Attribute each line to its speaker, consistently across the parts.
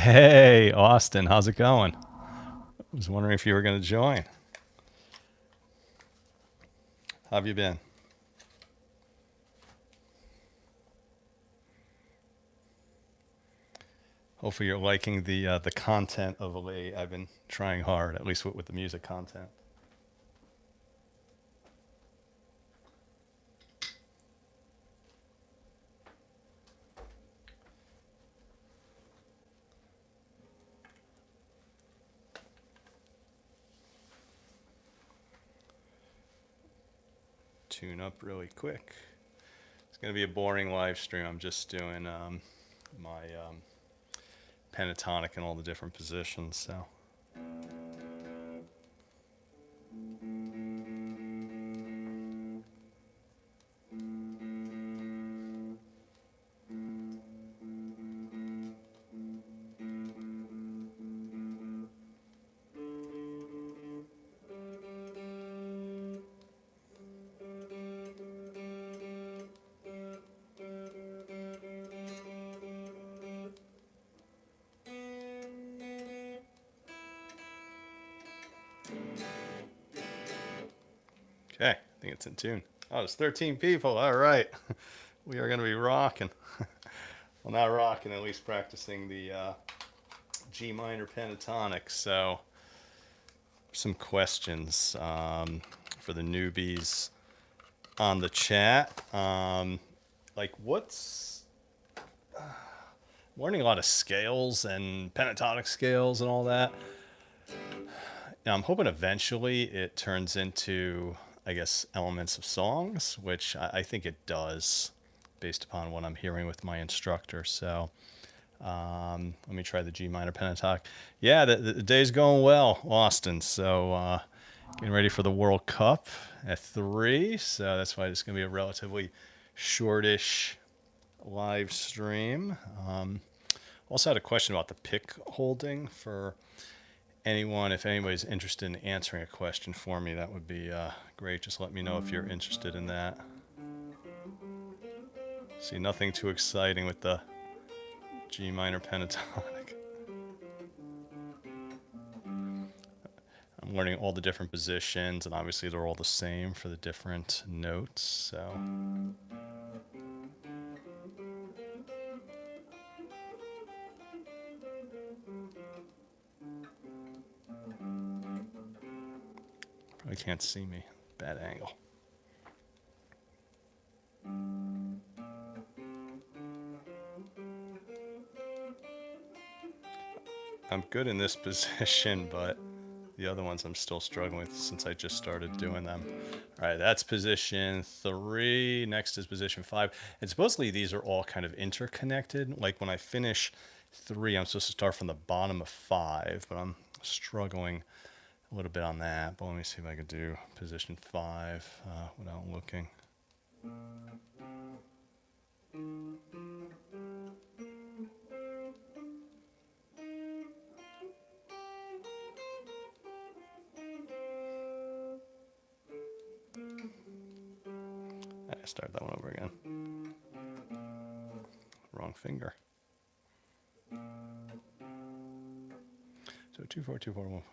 Speaker 1: Hey, Austin, how's it going? I was wondering if you were going to join. How have you been? Hopefully, you're liking the content of late. I've been trying hard, at least with the music content. Tune up really quick. It's going to be a boring live stream. I'm just doing my pentatonic in all the different positions. So okay, I think it's in tune. Oh, it's 13 people. All right, we are going to be rocking. Well, not rocking, at least practicing the G minor pentatonic. So some questions for the newbies on the chat. Like, what's learning a lot of scales and pentatonic scales and all that. Now, I'm hoping eventually it turns into, I guess, elements of songs, which I think it does based upon what I'm hearing with my instructor. So let me try the G minor pentatonic. Yeah, the day's going well, Austin. So getting ready for the World Cup at 3. So that's why it's going to be a relatively shortish live stream. Also had a question about the pick holding for anyone. If anybody's interested in answering a question for me, that would be great. Just let me know if you're interested in that. See, nothing too exciting with the G minor pentatonic. I'm learning all the different positions, and obviously they're all the same for the different notes. So probably can't see me. Bad angle. I'm good in this position, but the other ones I'm still struggling with since I just started doing them. All right, that's position 3. Next is position 5. And supposedly these are all kind of interconnected. Like when I finish 3, I'm supposed to start from the bottom of 5, but I'm struggling a little bit on that. But let me see if I can do position 5 without looking. I start that one over again. Wrong finger. So 2 4 2 4 1.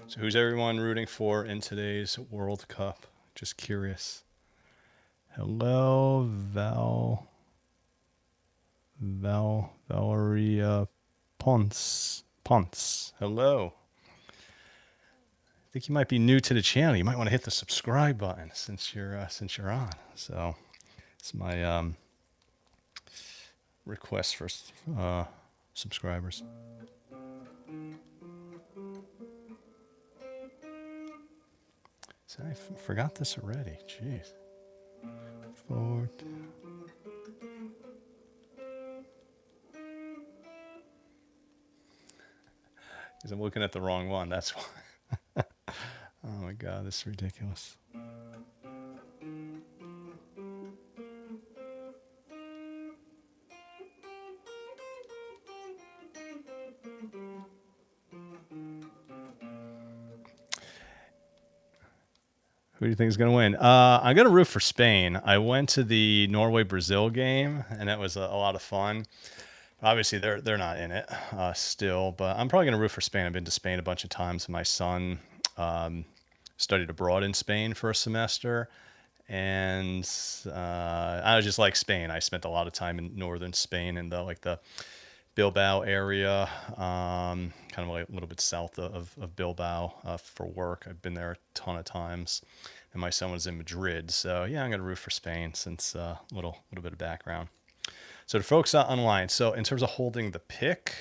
Speaker 1: So who's everyone rooting for in today's World Cup? Just curious. Hello, Valeria Ponce. Hello. I think you might be new to the channel. You might want to hit the subscribe button since you're on. So it's my request for subscribers. So I forgot this already. Jeez. Forward. Because I'm looking at the wrong one. That's why. Oh my God, this is ridiculous. Who do you think is going to win? I'm going to root for Spain. I went to the Norway Brazil game, and it was a lot of fun. Obviously, they're not in it still, but I'm probably going to root for Spain. I've been to Spain a bunch of times. My son studied abroad in Spain for a semester, and I just like Spain. I spent a lot of time in northern Spain in the Bilbao area, kind of like a little bit south of Bilbao for work. I've been there a ton of times, and my son was in Madrid. So yeah, I'm gonna root for Spain since little bit of background. So to folks online, so in terms of holding the pick,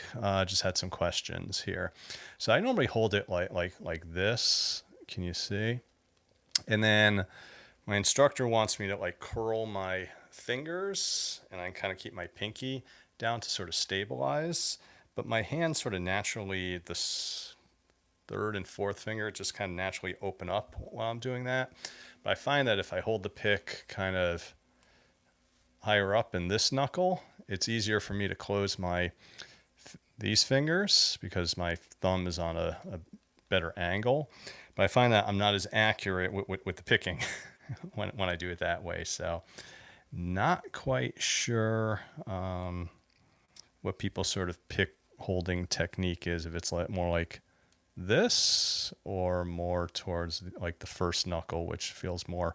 Speaker 1: just had some questions here. So I normally hold it like this. Can you see? And then my instructor wants me to like curl my fingers, and I kind of keep my pinky down to sort of stabilize. But my hands sort of naturally, this third and fourth finger just kind of naturally open up while I'm doing that. But I find that if I hold the pick kind of higher up in this knuckle, it's easier for me to close these fingers because my thumb is on a better angle. But I find that I'm not as accurate with the picking when I do it that way. So not quite sure what people sort of pick holding technique is, if it's more like this or more towards like the first knuckle, which feels more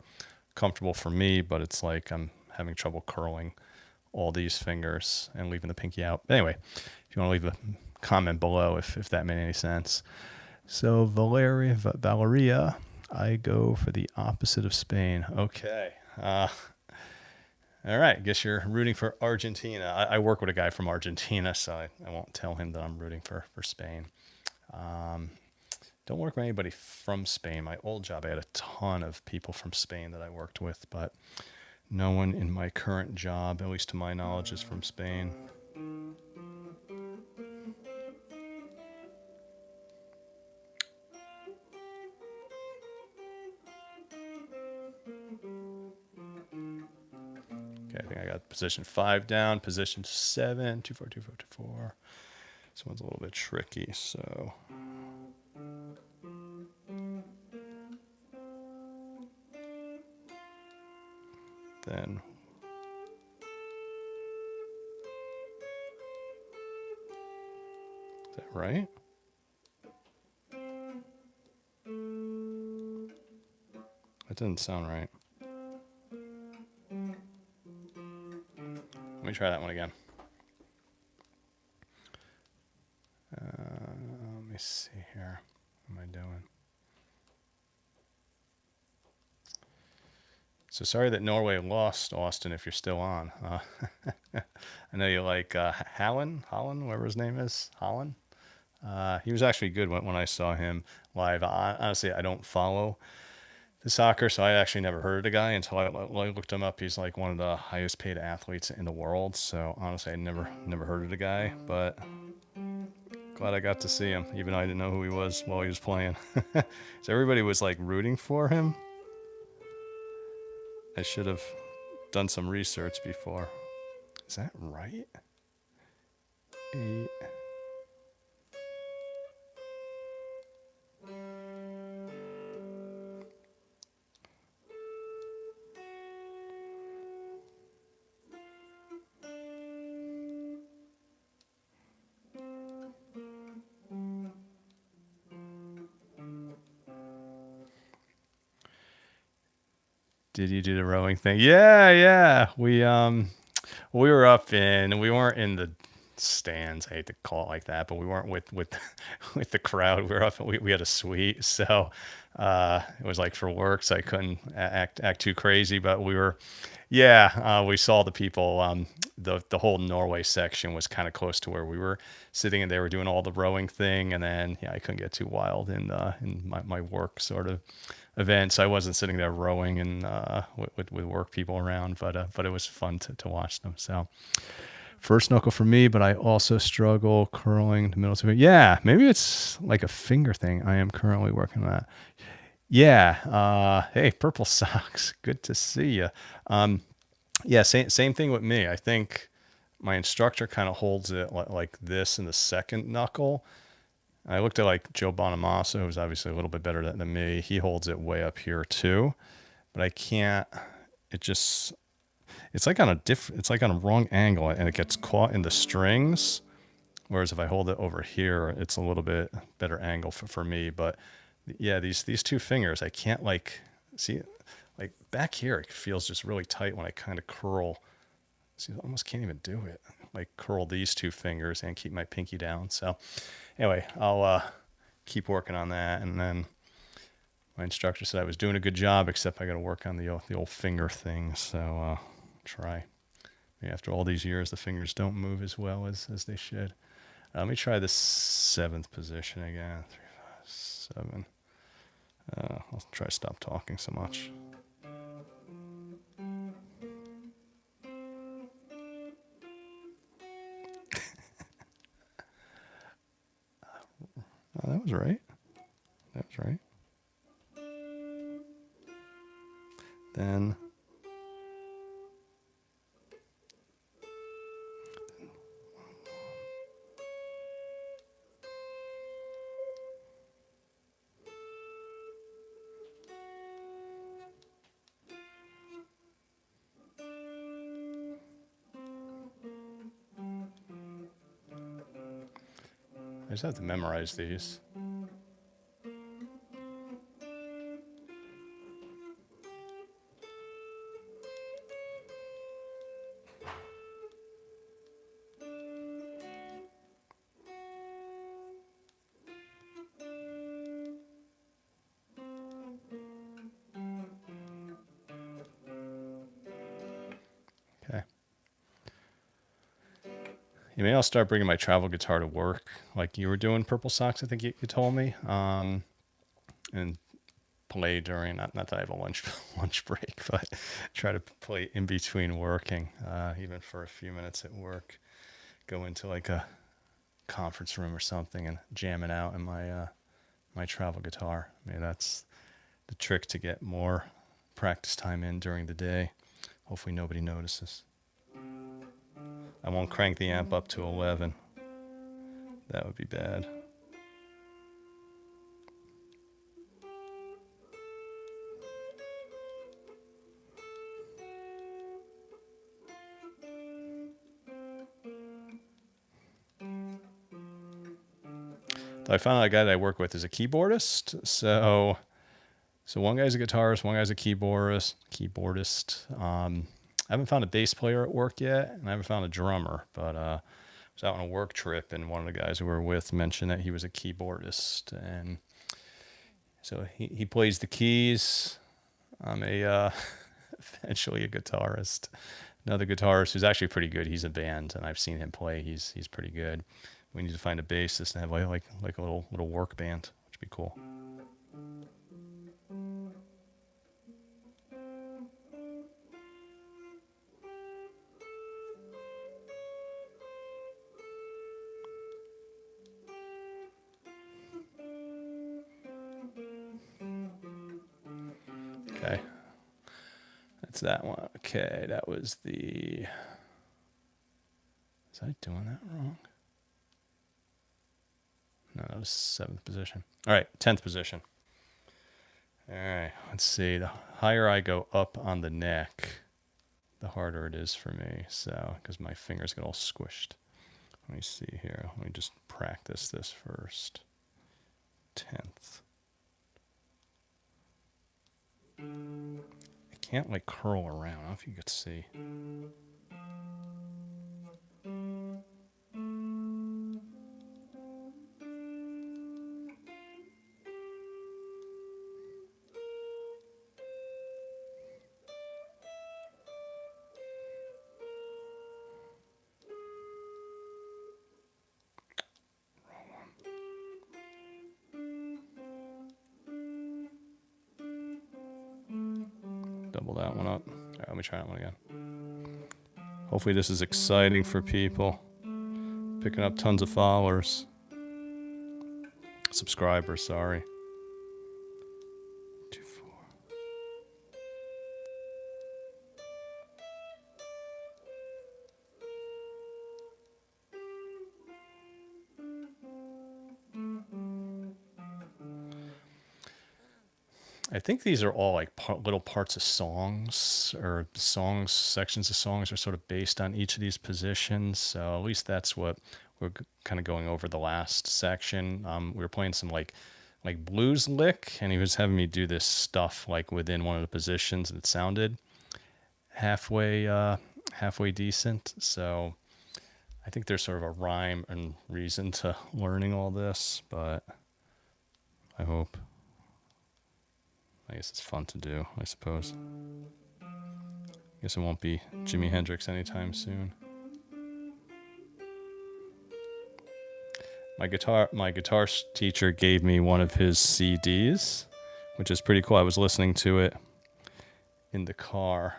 Speaker 1: comfortable for me, but it's like I'm having trouble curling all these fingers and leaving the pinky out. Anyway, if you want to leave a comment below if that made any sense. So Valeria, I go for the opposite of Spain. Okay. All right. Guess you're rooting for Argentina. I work with a guy from Argentina, so I won't tell him that I'm rooting for Spain. Don't work with anybody from Spain. My old job, I had a ton of people from Spain that I worked with, but no one in my current job, at least to my knowledge, is from Spain. Okay, I think I got position 5 down, position 7, 2 4 2 4 2 4. This one's a little bit tricky, so then is that right? That didn't sound right. Let me try that one again. Let me see here. What am I doing? So sorry that Norway lost, Austin, if you're still on. I know you like Holland, whatever his name is, Holland. He was actually good when I saw him live. Honestly, I don't follow the soccer, so I actually never heard of the guy until I looked him up. He's like one of the highest paid athletes in the world. So honestly, I never heard of the guy, but glad I got to see him, even though I didn't know who he was while he was playing. So everybody was like rooting for him. I should have done some research before. Is that right? 8. Did you do the rowing thing? Yeah. We were up we weren't in the stands. I hate to call it like that, but we weren't with with the crowd. We were up. We had a suite, so it was like for work, so I couldn't act too crazy. But we were, we saw the people. The whole Norway section was kind of close to where we were sitting, and they were doing all the rowing thing. And then I couldn't get too wild in my work sort of events. I wasn't sitting there rowing and with work people around, but it was fun to watch them. So first knuckle for me, but I also struggle curling the middle. Yeah, maybe it's like a finger thing. I am currently working on that. Yeah. Hey, Purple Socks. Good to see you. Yeah, same thing with me. I think my instructor kind of holds it like this in the second knuckle, I looked at like Joe Bonamassa, who's obviously a little bit better than me. He holds it way up here too, but I can't. It just it's like on a it's like on a wrong angle, and it gets caught in the strings. Whereas if I hold it over here, it's a little bit better angle for me. But yeah, these two fingers, I can't like see like back here. It feels just really tight when I kind of curl. See, I almost can't even do it. Like curl these two fingers and keep my pinky down. So anyway, I'll keep working on that. And then my instructor said I was doing a good job, except I got to work on the old finger thing. So try. Maybe after all these years, the fingers don't move as well as they should. Let me try the 7th position again. 3, 5, 7. I'll try to stop talking so much. Oh, that was right. That was right. Then I just have to memorize these. Okay. Maybe I'll start bringing my travel guitar to work, like you were doing, Purple Socks. I think you told me, and play during not that I have a lunch break, but try to play in between working, even for a few minutes at work. Go into like a conference room or something and jamming out in my travel guitar. Maybe that's the trick to get more practice time in during the day. Hopefully nobody notices. I won't crank the amp up to 11. That would be bad. I found out a guy that I work with is a keyboardist. So one guy's a guitarist, one guy's a keyboardist. I haven't found a bass player at work yet, and I haven't found a drummer. But I was out on a work trip, and one of the guys we were with mentioned that he was a keyboardist, and so he plays the keys. I'm eventually a guitarist. Another guitarist who's actually pretty good. He's a band, and I've seen him play. He's pretty good. We need to find a bassist and have like a little work band, which would be cool. Okay. That's that one. Okay, that was the... Was I doing that wrong? No, that was 7th position. All right, 10th position. All right, let's see. The higher I go up on the neck, the harder it is for me. So, because my fingers get all squished. Let me see here. Let me just practice this first. 10th. I can't like curl around. I don't know if you could see. Double that one up. All right, let me try that one again. Hopefully this is exciting for people. Picking up tons of followers. Subscribers, sorry. 2, 4. I think these are all like little parts of songs, or songs, sections of songs are sort of based on each of these positions. So at least that's what we're kind of going over the last section. We were playing some like blues lick, and he was having me do this stuff like within one of the positions, and it sounded halfway decent. So I think there's sort of a rhyme and reason to learning all this, but I hope. I guess it's fun to do, I suppose. Guess it won't be Jimi Hendrix anytime soon. My guitar teacher gave me one of his CDs, which is pretty cool. I was listening to it in the car.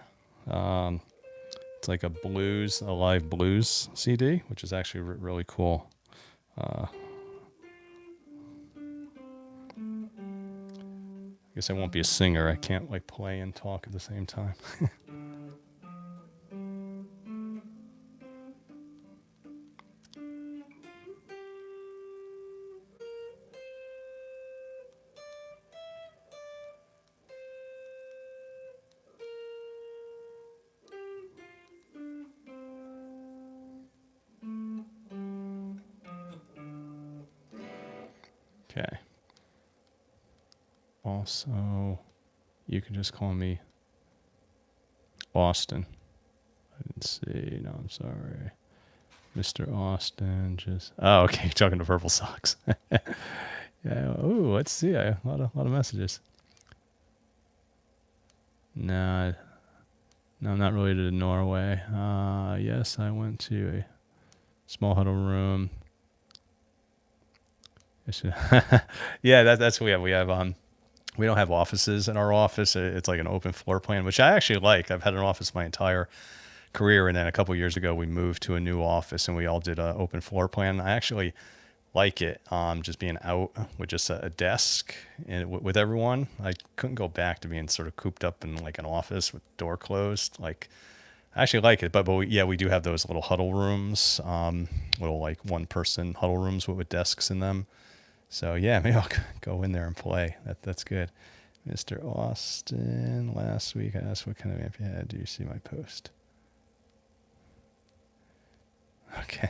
Speaker 1: It's like a live blues CD, which is actually really cool. I guess I won't be a singer. I can't like play and talk at the same time. Okay. Also, you can just call me Austin. I didn't see. No, I'm sorry. Mr. Austin, just. Oh, okay. You're talking to Purple Socks. Yeah. Oh, let's see. A lot of messages. Nah, no, I'm not related to Norway. Yes, I went to a small huddle room. Yeah, that's what we have. We don't have offices in our office. It's like an open floor plan, which I actually like. I've had an office my entire career, and then a couple of years ago we moved to a new office, and we all did an open floor plan. I actually like it. Just being out with just a desk and with everyone. I couldn't go back to being sort of cooped up in like an office with door closed. Like, I actually like it, but yeah, we do have those little huddle rooms, little like one person huddle rooms with desks in them. So yeah, maybe I'll go in there and play. That's good. Mr. Austin, last week I asked what kind of amp you had. Do you see my post? Okay.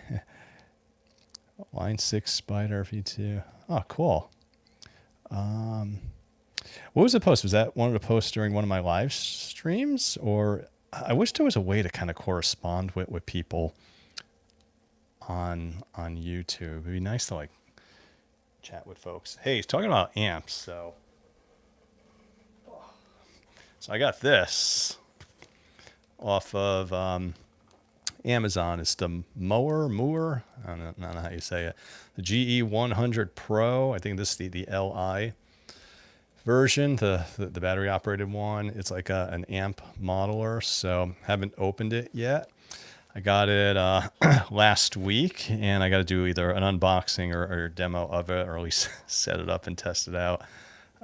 Speaker 1: Line 6 Spider V2. Oh, cool. What was the post? Was that one of the posts during one of my live streams? Or I wish there was a way to kind of correspond with people on YouTube. It'd be nice to like chat with folks. Hey, talking about amps, so I got this off of Amazon. It's the Mooer. I don't know how you say it. The GE100 Pro. I think this is the LI version, the battery operated one. It's like an amp modeler. So haven't opened it yet. I got it last week, and I got to do either an unboxing or a demo of it, or at least set it up and test it out.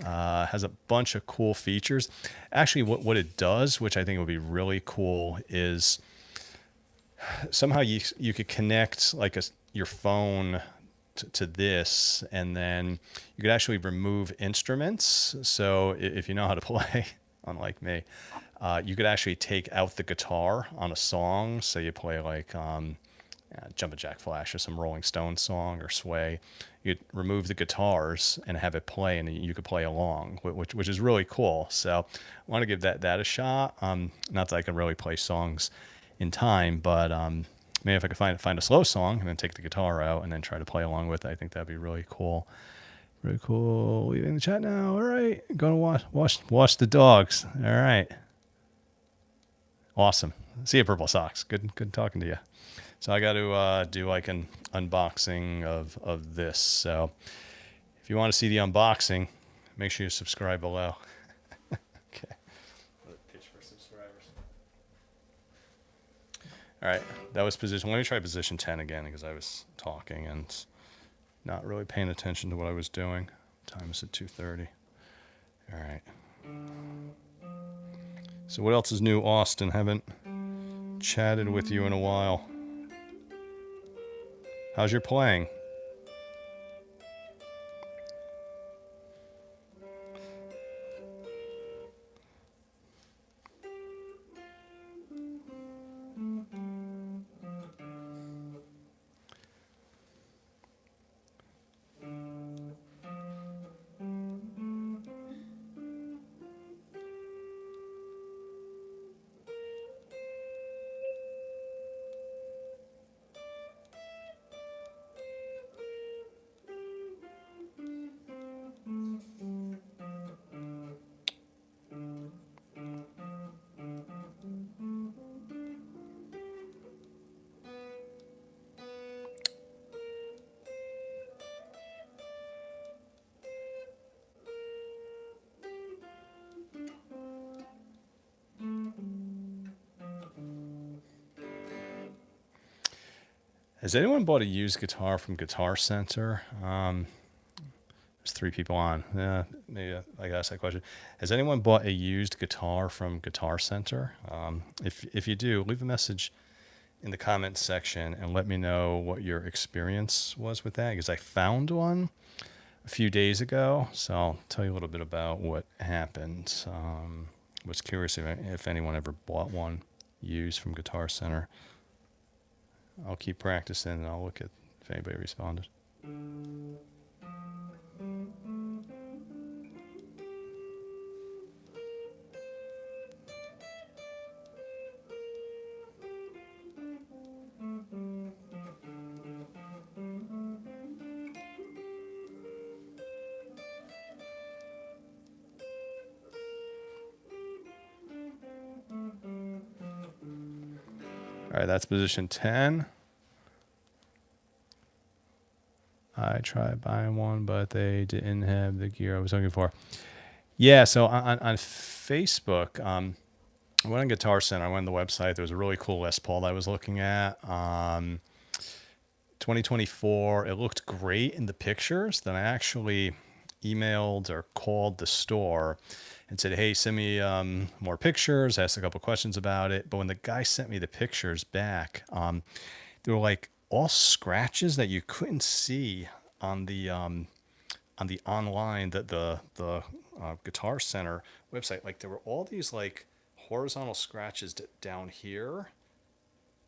Speaker 1: Has a bunch of cool features. Actually, what it does, which I think would be really cool, is somehow you could connect like your phone to this, and then you could actually remove instruments. So if you know how to play, unlike me, you could actually take out the guitar on a song. So you play like Jumpin' Jack Flash or some Rolling Stones song or Sway. You'd remove the guitars and have it play, and you could play along, which is really cool. So I want to give that a shot. Not that I can really play songs in time, but maybe if I could find a slow song and then take the guitar out and then try to play along with it, I think that'd be really cool. Really cool. Leaving the chat now. All right, gonna wash the dogs. All right. Awesome. See you, Purple Socks. Good talking to you. So I got to do like an unboxing of this. So if you want to see the unboxing, make sure you subscribe below. Okay. Pitch for subscribers. All right. That was position. Let me try position 10 again, because I was talking and not really paying attention to what I was doing. Time is at 2:30. All right. So what else is new, Austin? Haven't chatted with you in a while. How's your playing? Has anyone bought a used guitar from Guitar Center? There's three people on. Yeah, maybe I gotta ask that question. Has anyone bought a used guitar from Guitar Center? If you do, leave a message in the comments section and let me know what your experience was with that, because I found one a few days ago. So I'll tell you a little bit about what happened. Was curious if anyone ever bought one used from Guitar Center. I'll keep practicing and I'll look at if anybody responded. All right, that's position 10. I tried buying one, but they didn't have the gear I was looking for. Yeah, so on Facebook, I went on Guitar Center. I went on the website. There was a really cool Les Paul that I was looking at. 2024, it looked great in the pictures. Then I actually emailed or called the store and said, hey, send me more pictures. I asked a couple questions about it. But when the guy sent me the pictures back, they were like all scratches that you couldn't see on the online, the Guitar Center website. Like there were all these like horizontal scratches down here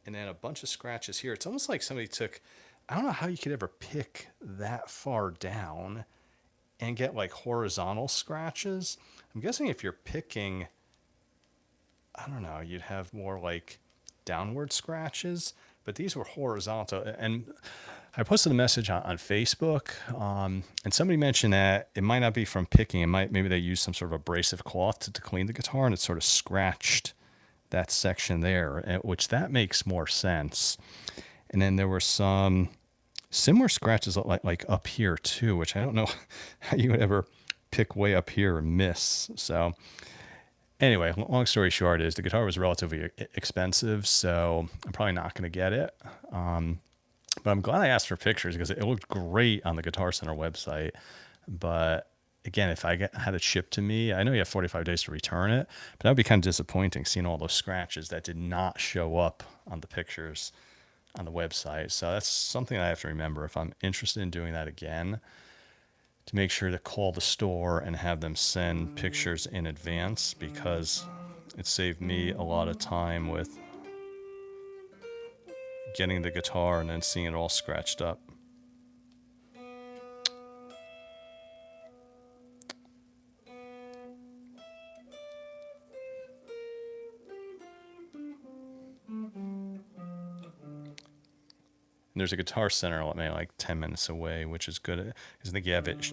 Speaker 1: and then a bunch of scratches here. It's almost like somebody took, I don't know how you could ever pick that far down and get like horizontal scratches. I'm guessing if you're picking, I don't know, you'd have more like downward scratches, but these were horizontal. And I posted a message on Facebook, and somebody mentioned that it might not be from picking. Maybe they used some sort of abrasive cloth to clean the guitar, and it sort of scratched that section there, which that makes more sense. And then there were some similar scratches like up here too, which I don't know how you would ever pick way up here and miss. So anyway, long story short is the guitar was relatively expensive, so I'm probably not going to get it. But I'm glad I asked for pictures because it looked great on the Guitar Center website. But again, if I had it shipped to me, I know you have 45 days to return it, but that would be kind of disappointing seeing all those scratches that did not show up on the pictures on the website. So that's something I have to remember if I'm interested in doing that again, to make sure to call the store and have them send pictures in advance, because it saved me a lot of time with getting the guitar and then seeing it all scratched up. And there's a Guitar Center like 10 minutes away, which is good. Because I think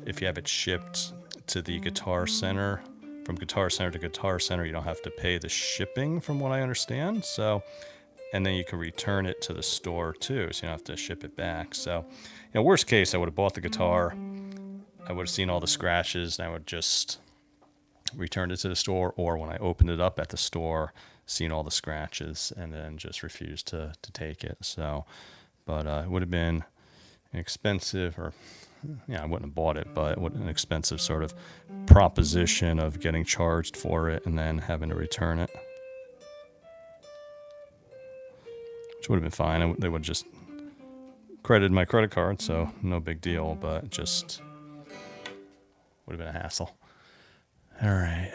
Speaker 1: if you have it shipped to the Guitar Center, from Guitar Center to Guitar Center, you don't have to pay the shipping, from what I understand. So, and then you can return it to the store too, so you don't have to ship it back. So, worst case, I would have bought the guitar, I would have seen all the scratches, and I would just return it to the store, or when I opened it up at the store, seen all the scratches, and then just refused to take it. So, but it would have been an expensive, or I wouldn't have bought it, but an expensive sort of proposition of getting charged for it and then having to return it, which would have been fine. They would have just credited my credit card, so no big deal, but just would have been a hassle. All right.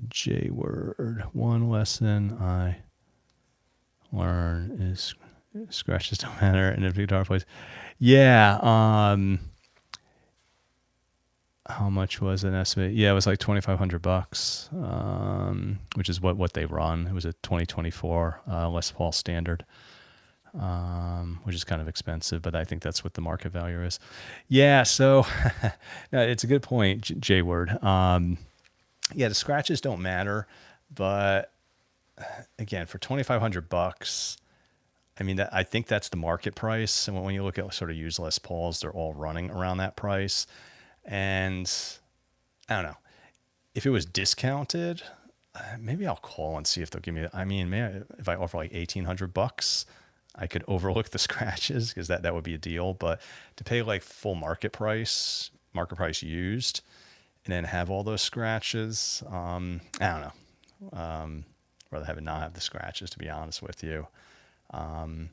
Speaker 1: J word. One lesson I learned is scratches don't matter in a guitar plays. Yeah. How much was an estimate? Yeah, it was like $2,500, which is what they run. It was a 2024 Les Paul Standard, which is kind of expensive, but I think that's what the market value is. Yeah, so it's a good point, J-Word. Yeah, the scratches don't matter, but again, for $2,500, I mean, I think that's the market price. And when you look at sort of used Les Pauls, they're all running around that price. And I don't know, if it was discounted, maybe I'll call and see if they'll give me, I mean, maybe if I offer like $1,800, I could overlook the scratches because that would be a deal. But to pay like full market price used, and then have all those scratches, I don't know. Rather have it not have the scratches, to be honest with you. Although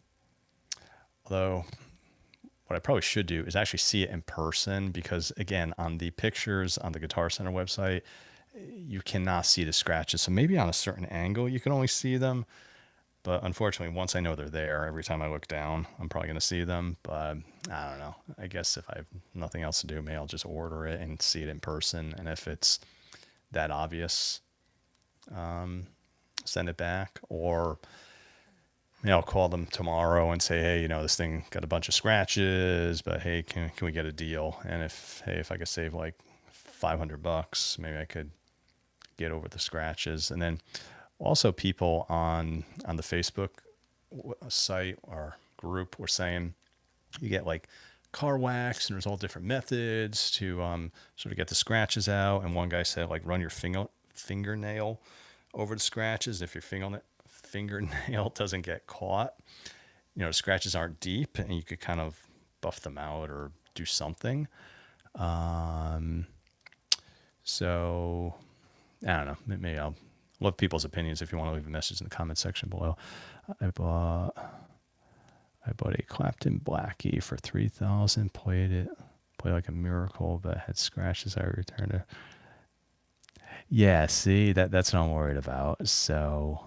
Speaker 1: what I probably should do is actually see it in person because, again, on the pictures on the Guitar Center website, you cannot see the scratches. So maybe on a certain angle you can only see them. But unfortunately, once I know they're there, every time I look down, I'm probably going to see them. But I don't know. I guess if I have nothing else to do, maybe I'll just order it and see it in person. And if it's that obvious, send it back. Or I'll call them tomorrow and say, hey, this thing got a bunch of scratches, but hey, can we get a deal? And if I could save like $500, maybe I could get over the scratches. And then also people on the Facebook site or group were saying you get like car wax and there's all different methods to sort of get the scratches out. And one guy said like run your fingernail over the scratches. If your fingernail doesn't get caught, the scratches aren't deep and you could kind of buff them out or do something. So I don't know. Maybe I'll love people's opinions if you want to leave a message in the comment section below. I bought a Clapton Blackie for $3,000. Played like a miracle, but had scratches. I returned it. Yeah, see, that's what I'm worried about. So,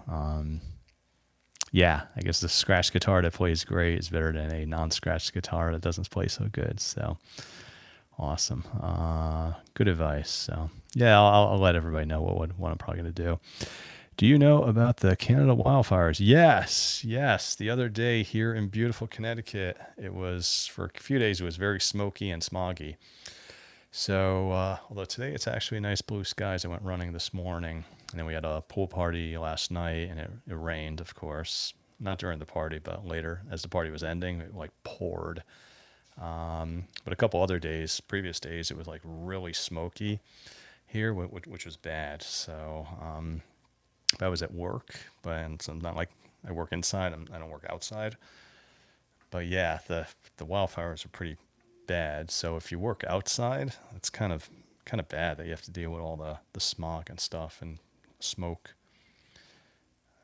Speaker 1: yeah, I guess the scratch guitar that plays great is better than a non-scratched guitar that doesn't play so good. So, awesome. Good advice. So, yeah, I'll let everybody know what I'm probably going to do. Do you know about the Canada wildfires? Yes. The other day here in beautiful Connecticut, it was for a few days, it was very smoky and smoggy. So, although today it's actually nice blue skies, I went running this morning, and then we had a pool party last night, and it rained, of course. Not during the party, but later, as the party was ending, it like poured. But a couple other days, previous days, it was like really smoky here, which was bad. So, I was at work, but it's not like I work inside. I don't work outside. But yeah, the wildfires are pretty bad. So if you work outside, it's kind of bad that you have to deal with all the smog and stuff and smoke.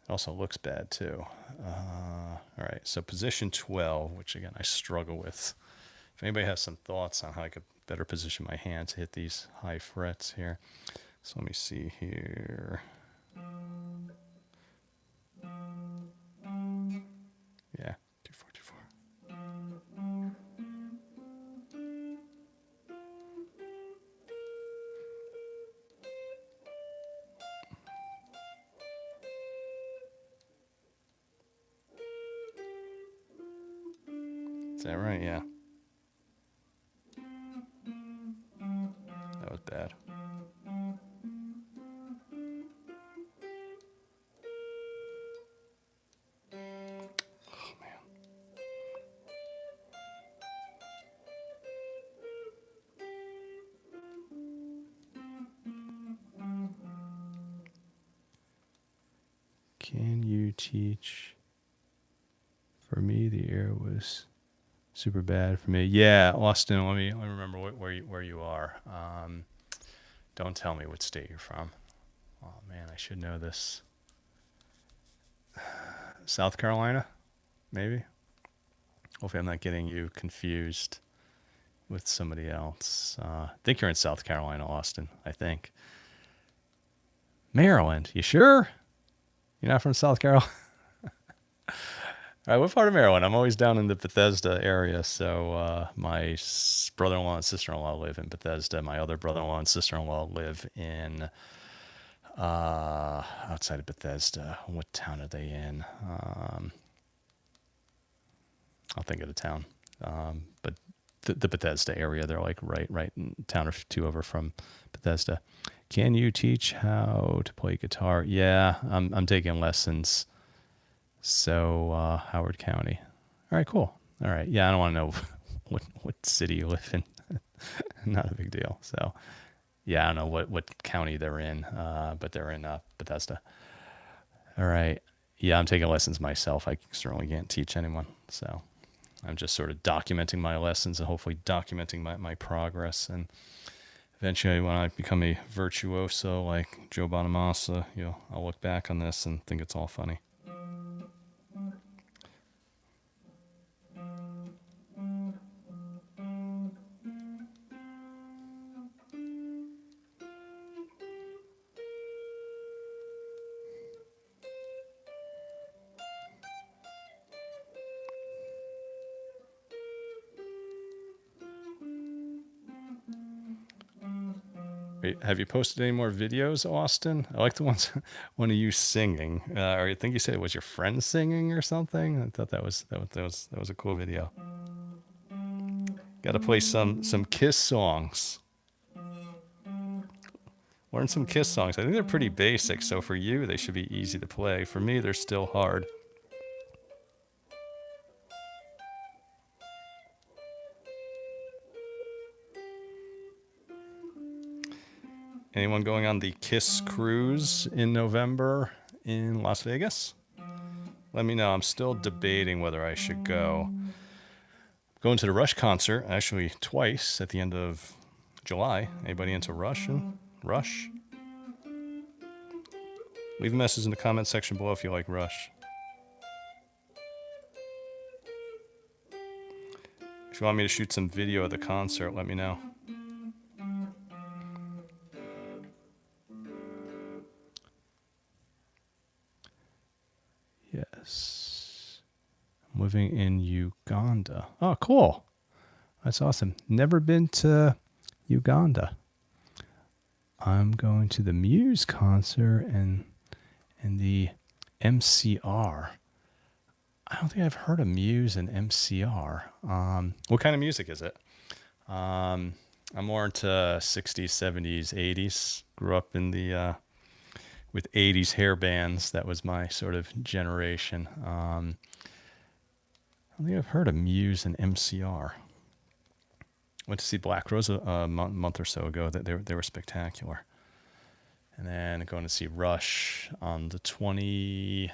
Speaker 1: It also looks bad too. All right, so position 12, which again I struggle with. If anybody has some thoughts on how I could better position my hand to hit these high frets here. So let me see here. Yeah, 2 4 2 4. Is that right? Yeah. That was bad. Oh, man. Can you teach? For me, the air was super bad for me. Yeah, Austin. Let me remember where you are. Don't tell me what state you're from. Oh man, I should know this. South Carolina, maybe. Hopefully, I'm not getting you confused with somebody else. I think you're in South Carolina, Austin. I think. Maryland. You sure? You're not from South Carolina? All right, what part of Maryland? I'm always down in the Bethesda area. So my brother-in-law and sister-in-law live in Bethesda. My other brother-in-law and sister-in-law live in outside of Bethesda. What town are they in? I'll think of the town. But the Bethesda area, they're like right in a town or two over from Bethesda. Can you teach how to play guitar? Yeah, I'm taking lessons. So Howard County. All right, cool. All right. Yeah, I don't want to know what city you live in. Not a big deal. So yeah, I don't know what county they're in, but they're in Bethesda. All right. Yeah, I'm taking lessons myself. I certainly can't teach anyone. So I'm just sort of documenting my lessons and hopefully documenting my progress. And eventually, when I become a virtuoso like Joe Bonamassa, I'll look back on this and think it's all funny. Have you posted any more videos, Austin? I like the ones one of you singing, or I think you said it was your friend singing or something. I thought that was a cool video. Got to play some Kiss songs. Learn some Kiss songs. I think they're pretty basic, so for you they should be easy to play. For me, they're still hard. Anyone going on the Kiss cruise in November in Las Vegas? Let me know. I'm still debating whether I should go. Going to the Rush concert, actually twice at the end of July. Anybody into Rush? Leave a message in the comment section below if you like Rush. If you want me to shoot some video of the concert, let me know. Yes. I'm living in Uganda. Oh, cool. That's awesome. Never been to Uganda. I'm going to the Muse concert and the MCR. I don't think I've heard of Muse and MCR. What kind of music is it? I'm more into 60s, 70s, 80s. Grew up in the with 80s hair bands. That was my sort of generation. I don't think I've heard of Muse and MCR. Went to see Black Rose a month or so ago. That they were spectacular. And then going to see Rush on the 28th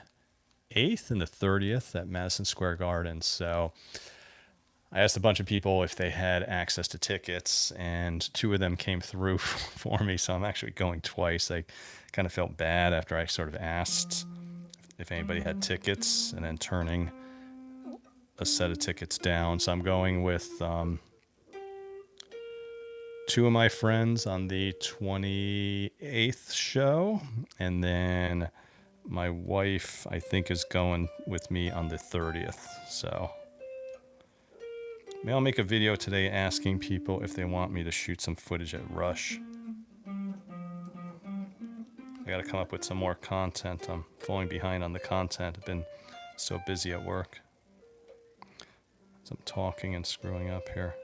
Speaker 1: and the 30th at Madison Square Garden. So I asked a bunch of people if they had access to tickets, and two of them came through for me. So I'm actually going twice. I kind of felt bad after I sort of asked if anybody had tickets and then turning a set of tickets down. So I'm going with two of my friends on the 28th show, and then my wife, I think, is going with me on the 30th. So maybe I'll make a video today asking people if they want me to shoot some footage at Rush. I got to come up with some more content. I'm falling behind on the content. I've been so busy at work. So I'm talking and screwing up here.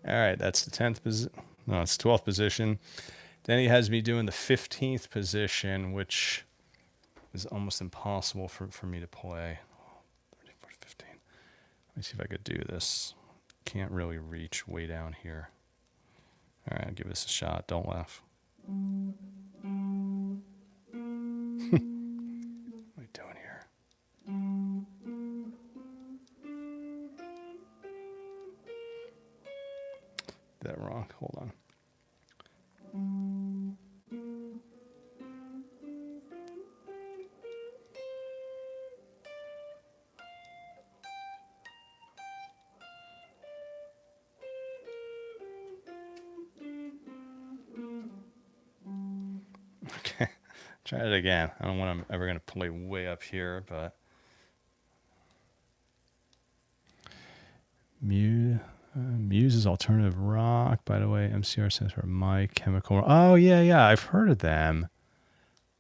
Speaker 1: All right, that's the 10th position. No, it's 12th position. Then he has me doing the 15th position, which is almost impossible for me to play. 30, 40, 15. Let me see if I could do this. Can't really reach way down here. All right, I'll give this a shot. Don't laugh. What am I doing here? Did that wrong? Hold on. Okay, try it again. I don't know when I'm ever going to play way up here, but Muse is alternative rock, by the way. MCR stands for My Chemical. Oh yeah, I've heard of them.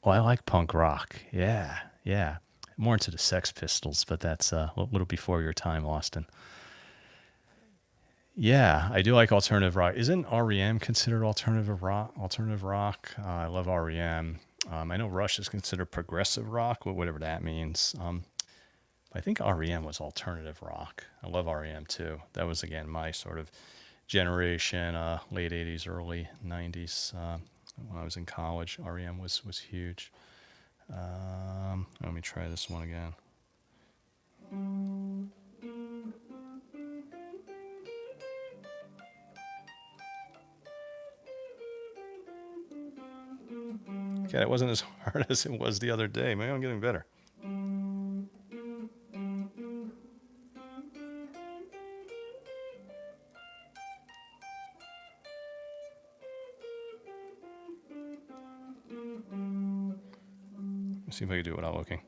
Speaker 1: Oh, I like punk rock. Yeah. More into the Sex Pistols, but that's a little before your time, Austin. Yeah, I do like alternative rock. Isn't REM considered alternative rock? I love REM. I know Rush is considered progressive rock, whatever that means. I think REM was alternative rock. I love REM too. That was, again, my sort of generation, late 80s, early 90s. When I was in college, REM was huge. Let me try this one again. Okay, it wasn't as hard as it was the other day. Maybe I'm getting better. Let's see if I can do it without looking.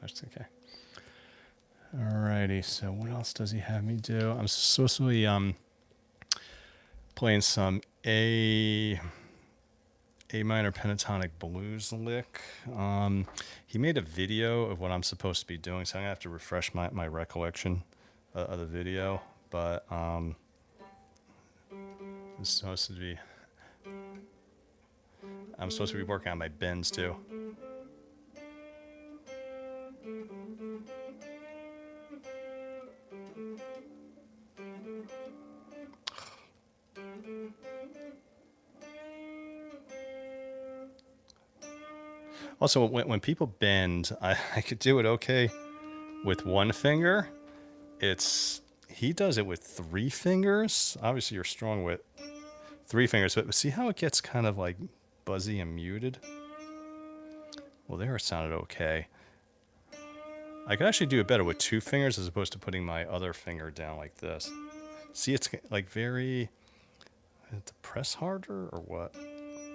Speaker 1: That's okay. Alrighty, so what else does he have me do? I'm supposed to be playing some A minor pentatonic blues lick. He made a video of what I'm supposed to be doing, so I'm gonna have to refresh my recollection of the video. But it's supposed to be. I'm supposed to be working on my bends too. Also, when people bend, I could do it okay with one finger. He does it with 3 fingers. Obviously, you're strong with 3 fingers, but see how it gets kind of like buzzy and muted? Well, there it sounded okay. I could actually do it better with 2 fingers as opposed to putting my other finger down like this. See, it's like very... I have to press harder or what?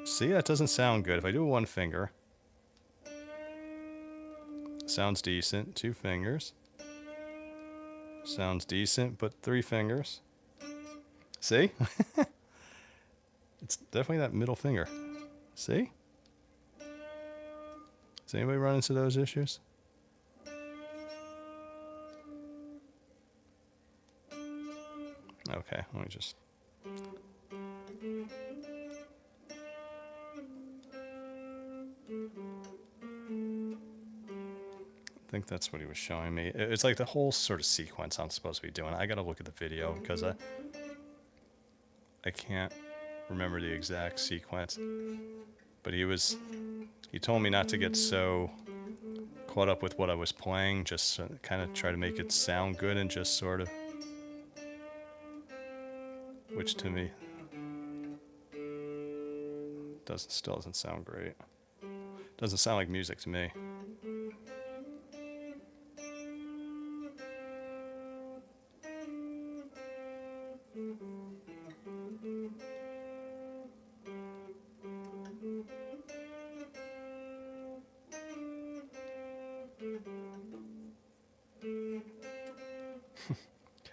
Speaker 1: See, that doesn't sound good. If I do it 1 finger... Sounds decent. 2 fingers. Sounds decent, but 3 fingers. See? It's definitely that middle finger. See? Does anybody run into those issues? Okay, let me just... I think that's what he was showing me. It's like the whole sort of sequence I'm supposed to be doing. I gotta look at the video because I can't remember the exact sequence. But he told me not to get so caught up with what I was playing, just kind of try to make it sound good and just sort of, which to me still doesn't sound great. Doesn't sound like music to me.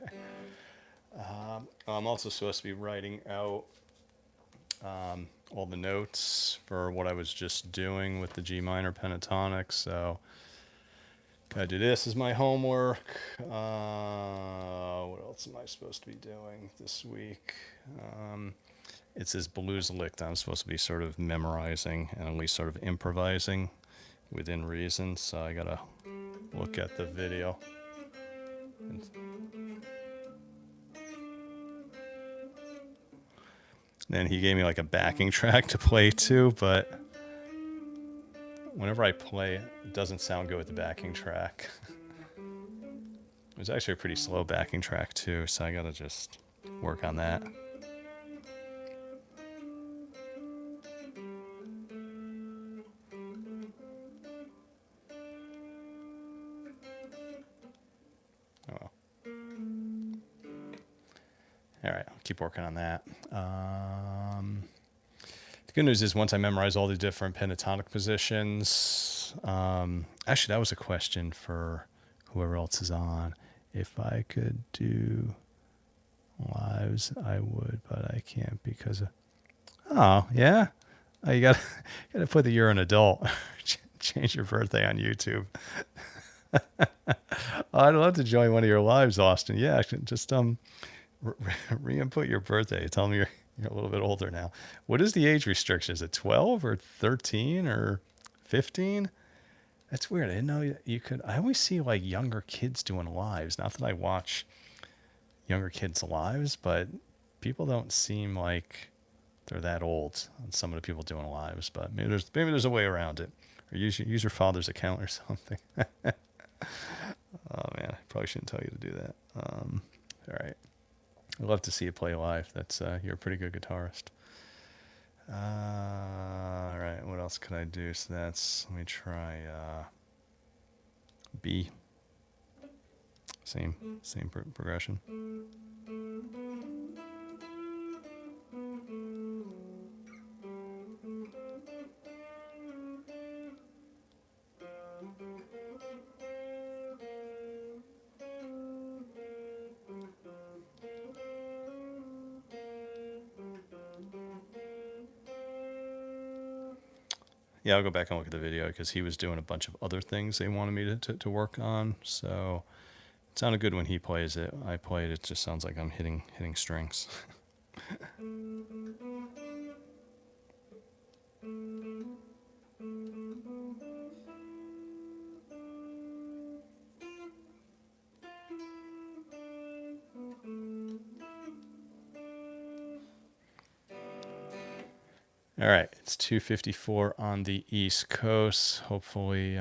Speaker 1: Okay. I'm also supposed to be writing out all the notes for what I was just doing with the G minor pentatonic. So gotta do this as my homework. What else am I supposed to be doing this week? It's this blues lick that I'm supposed to be sort of memorizing and at least sort of improvising within reason. So I gotta look at the video. Then he gave me like a backing track to play too, but whenever I play, it doesn't sound good with the backing track. It was actually a pretty slow backing track too, so I gotta just work on that. Oh well. All right, I'll keep working on that. The good news is once I memorize all the different pentatonic positions, actually that was a question for whoever else is on. If I could do lives, I would, but I can't because of... Oh, yeah? Oh, you gotta put that you're an adult. Change your birthday on YouTube. I'd love to join one of your lives, Austin. Yeah, just re-input your birthday. Tell me you're a little bit older now. What is the age restriction? Is it 12 or 13 or 15? That's weird. I didn't know you could. I always see like younger kids doing lives. Not that I watch younger kids' lives, but people don't seem like they're that old on some of the people doing lives. But maybe there's a way around it. Or use your father's account or something. Oh man, I probably shouldn't tell you to do that. All right. I'd love to see you play live. That's you're a pretty good guitarist. All right, what else could I do? So let me try B. Same progression. Yeah, I'll go back and look at the video because he was doing a bunch of other things they wanted me to work on. So it sounded good when he plays it. I played it, just sounds like I'm hitting strings. All right, it's 2:54 on the East Coast. Hopefully,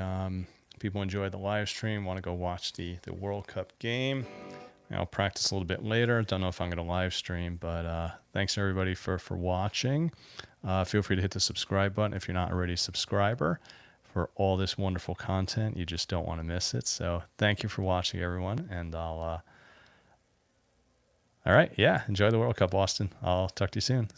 Speaker 1: people enjoyed the live stream. Want to go watch the World Cup game. I'll practice a little bit later. Don't know if I'm going to live stream, but thanks everybody for watching. Feel free to hit the subscribe button if you're not already a subscriber for all this wonderful content. You just don't want to miss it. So thank you for watching, everyone, and I'll. All right, yeah, enjoy the World Cup, Austin. I'll talk to you soon.